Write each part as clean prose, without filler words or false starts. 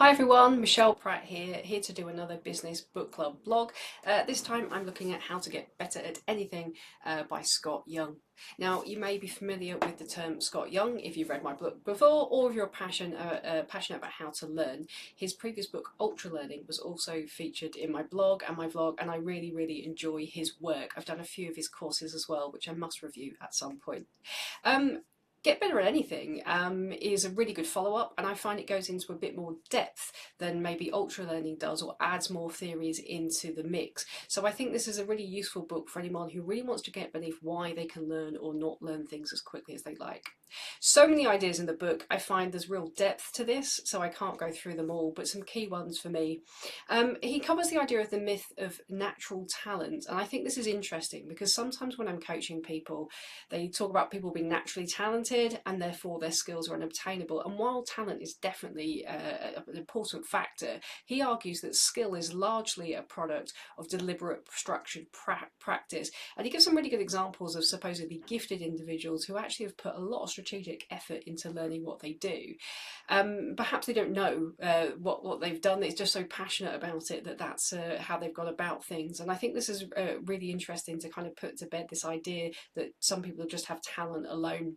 Hi everyone, Michelle Pratt here to do another Business Book Club blog. This time I'm looking at How to Get Better at Anything by Scott Young. Now, you may be familiar with the term Scott Young if you've read my book before, or if you're passionate about how to learn. His previous book, Ultra Learning, was also featured in my blog and my vlog, and I really enjoy his work. I've done a few of his courses as well, which I must review at some point. Get Better at Anything is a really good follow-up, and I find it goes into a bit more depth than maybe Ultra Learning does, or adds more theories into the mix. So I think this is a really useful book for anyone who really wants to get beneath why they can learn or not learn things as quickly as they like. So many ideas in the book. I find there's real depth to this, so I can't go through them all, but some key ones for me. He covers the idea of the myth of natural talent, and I think this is interesting because sometimes when I'm coaching people, they talk about people being naturally talented and therefore their skills are unobtainable. And while talent is definitely an important factor, he argues that skill is largely a product of deliberate, structured practice. And he gives some really good examples of supposedly gifted individuals who actually have put a lot of strategic effort into learning what they do. Perhaps they don't know what they've done. It's just so passionate about it that that's how they've gone about things. And I think this is really interesting to kind of put to bed this idea that some people just have talent alone.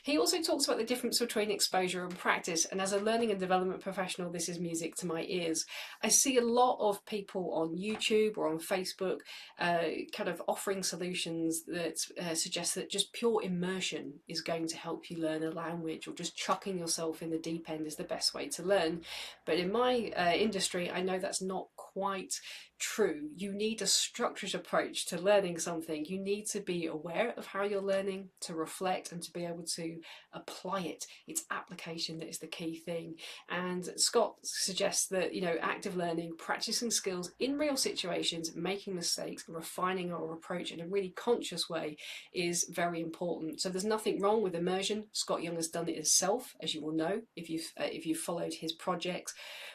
He also talks about the difference between exposure and practice, and as a learning and development professional, this is music to my ears. I see a lot of people on YouTube or on Facebook kind of offering solutions that suggest that just pure immersion is going to help you learn a language, or just chucking yourself in the deep end is the best way to learn. But in my industry, I know that's not quite true. You need a structured approach to learning something. You need to be aware of how you're learning, to reflect, and to be able to apply it. It's application that is the key thing. And Scott suggests that, active learning, practicing skills in real situations, making mistakes, and refining our approach in a really conscious way is very important. So there's nothing wrong with immersion. Scott Young has done it himself, as you will know if you've followed his projects,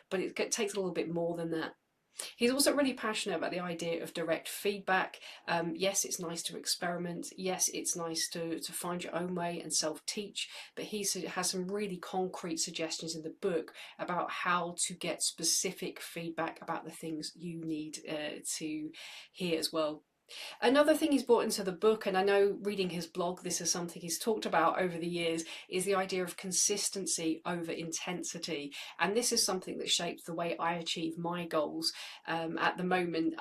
but it takes a little bit more than that. He's also really passionate about the idea of direct feedback. Yes, it's nice to experiment. Yes, it's nice to find your own way and self-teach. But he has some really concrete suggestions in the book about how to get specific feedback about the things you need to hear as well. Another thing he's brought into the book, and I know reading his blog, this is something he's talked about over the years, is the idea of consistency over intensity. And this is something that shapes the way I achieve my goals at the moment.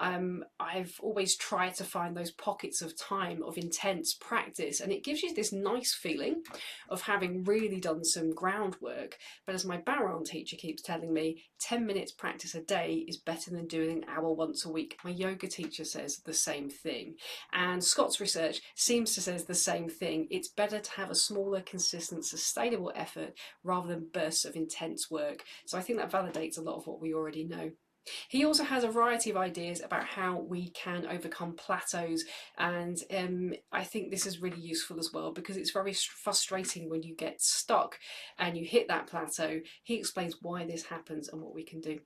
I've always tried to find those pockets of time of intense practice, and it gives you this nice feeling of having really done some groundwork. But as my Baron teacher keeps telling me, 10 minutes practice a day is better than doing an hour once a week. My yoga teacher says the same thing, and Scott's research seems to say the same thing. It's better to have a smaller, consistent, sustainable effort rather than bursts of intense work. So I think that validates a lot of what we already know. He also has a variety of ideas about how we can overcome plateaus, and I think this is really useful as well, because it's very frustrating when you get stuck and you hit that plateau. He explains why this happens and what we can do.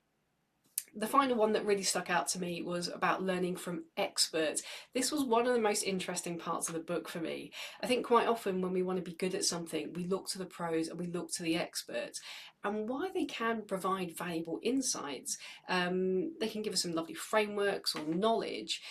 The final one that really stuck out to me was about learning from experts. This was one of the most interesting parts of the book for me. I think quite often when we want to be good at something, we look to the pros and we look to the experts. And while they can provide valuable insights, they can give us some lovely frameworks or knowledge.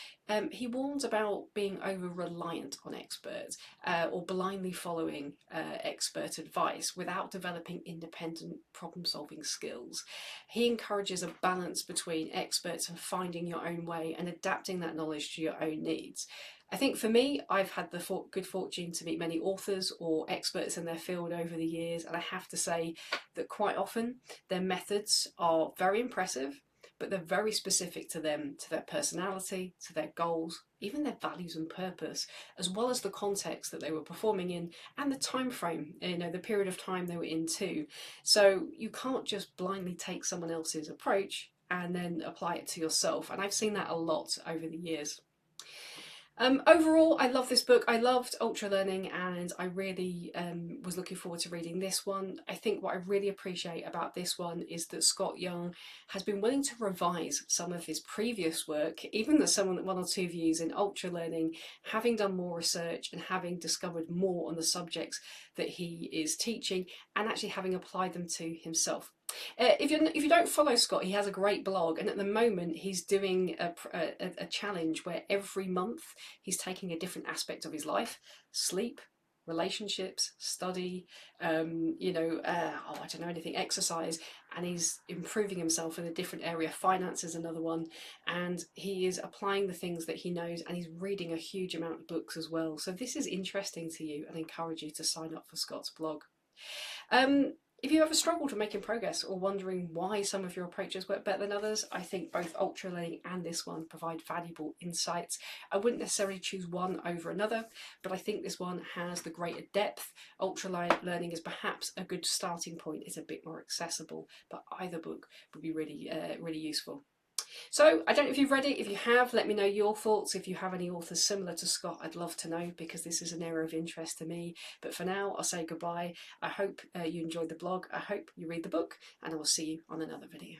He warns about being over-reliant on experts or blindly following expert advice without developing independent problem-solving skills. He encourages a balance between experts and finding your own way and adapting that knowledge to your own needs. I think for me, I've had the good fortune to meet many authors or experts in their field over the years, and I have to say that quite often their methods are very impressive, but they're very specific to them, to their personality, to their goals, even their values and purpose, as well as the context that they were performing in and the time frame, the period of time they were in too. So you can't just blindly take someone else's approach and then apply it to yourself. And I've seen that a lot over the years. Overall, I love this book. I loved Ultra Learning, and I really was looking forward to reading this one. I think what I really appreciate about this one is that Scott Young has been willing to revise some of his previous work, even though one or two views in Ultra Learning, having done more research and having discovered more on the subjects that he is teaching, and actually having applied them to himself. If you don't follow Scott, he has a great blog, and at the moment he's doing a challenge where every month he's taking a different aspect of his life: sleep, relationships, study, I don't know, anything, exercise, and he's improving himself in a different area. Finance is another one, and he is applying the things that he knows, and he's reading a huge amount of books as well. So this is interesting to you, and I encourage you to sign up for Scott's blog. If you ever struggled with making progress or wondering why some of your approaches work better than others, I think both ultra learning and this one provide valuable insights. I wouldn't necessarily choose one over another, but I think this one has the greater depth. Ultra learning is perhaps a good starting point. It's a bit more accessible, but either book would be really useful. So I don't know if you've read it. If you have, let me know your thoughts. If you have any authors similar to Scott, I'd love to know, because this is an area of interest to me. But for now, I'll say goodbye. I hope you enjoyed the blog. I hope you read the book, and I will see you on another video.